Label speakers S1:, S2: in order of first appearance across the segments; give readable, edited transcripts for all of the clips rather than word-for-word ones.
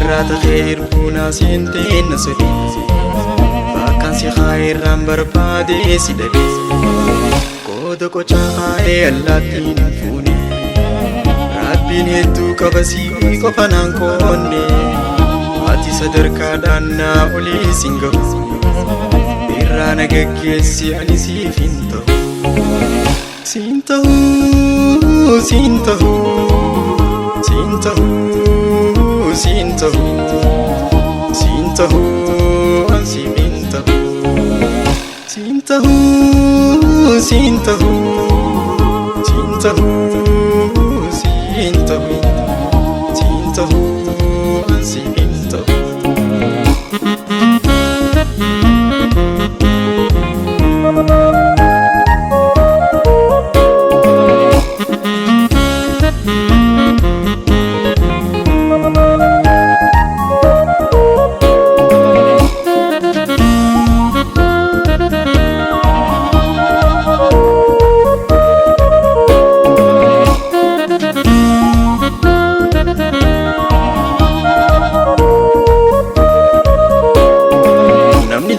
S1: Arrata khair buna sinteen nasudi bakkan si khairan barbaade si dade koda qocha khae allatin funi rabbin hedduu qabasi qofanaan koonne ati sadarkaadhaan naa olii singahu irraa nagaggeessi ani siif hin ta'u siin ta'uu siin ta'uu siin ta'uu siin ta'uu siin ta'uu an siif hin ta'u siin ta'uu siin ta'uu siin ta'uu siin ta'uu siin ta'uu an siif hin ta'u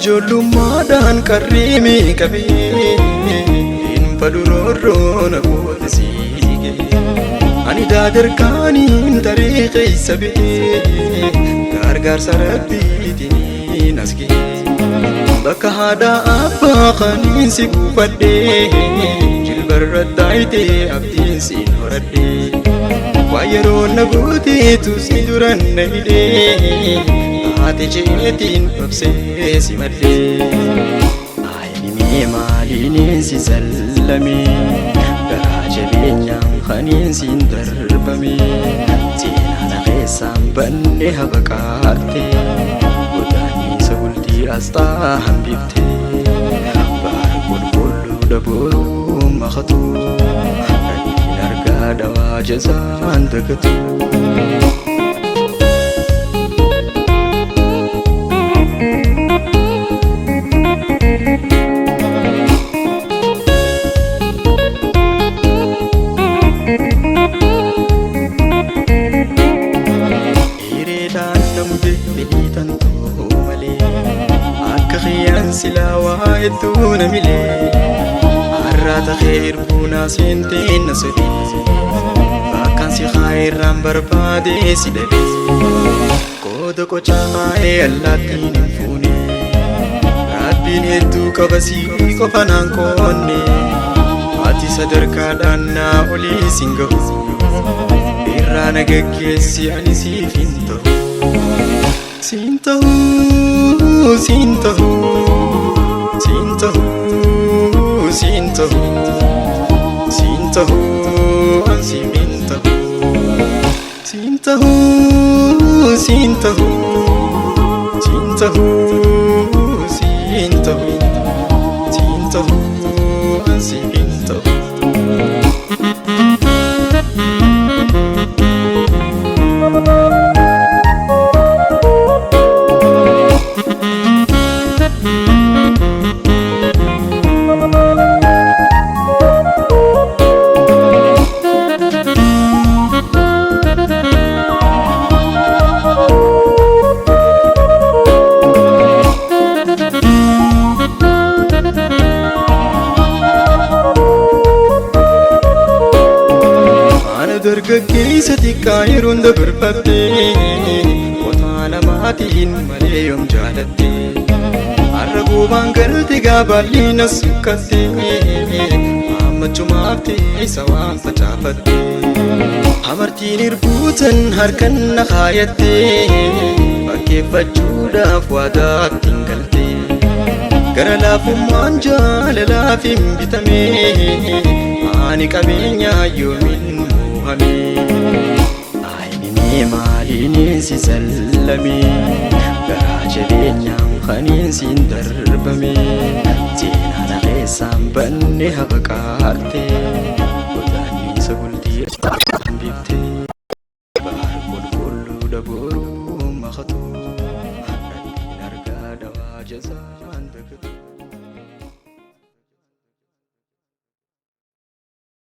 S1: Ijoolummaadhaan qarrimi qabee hin fadurorroon abbooda siigee ani daadarkaaniin daree keessa ba'ee gargaarsa rabbiitiin as ga'ee bakka haadha abbaa kaniin si buufadhee jilbarra taayitee abdiin siin horadhee waa yeroo na gooteetu si duran na hidhee ati jeetiin obsee si maddee ayni maaliin si sallame garaa jabeenyaan kaniin siin darbame seenaan keessaan banne habaqaatte godaanisa bultii asxaa hambifte baara qulqulluu daboruu makatu radiin argaa dawaa jazaan dagatu silawaa hedduu na milee arrata khair buna sinteen nasudi bakkan si khairan barbaade si dade koda qocha khae allatin funi rabbin hedduu qabasi qofanaan koonne ati sadarkaadhaan naa olii singahu irraa nagaggeessi ani siif hin ta'u siin ta'uu siin ta'uu siin ta'uu siin ta'uu siin ta'uu an siif hin ta'u siin ta'uu siin ta'uu siin ta'uu siin ta'uu siin ta'uu an siif hin ta'u dargaggeessa xiqqaa yeroon dabarfattee qotaa namaatiin malee yoom jaalattee har'a goobaan galte gaabaalli na sukkattee ammachumaaf teessa waan facaafattee amartiin irbuutan harkan na kaayattee bakkeeffachuudhaaf waadaatti hin galtee gara laafummaan jaalalaaf hin bitamee ani qabeenyaa yoomin ayni maaliin si sallame garaa jabeenyaan kaniin siin darbame seenaan keessaan banne habaqaatte godaanisa bultii hambifte baara qulqulluu daboruu makatu radiin argaa dawaa jazaan dagatu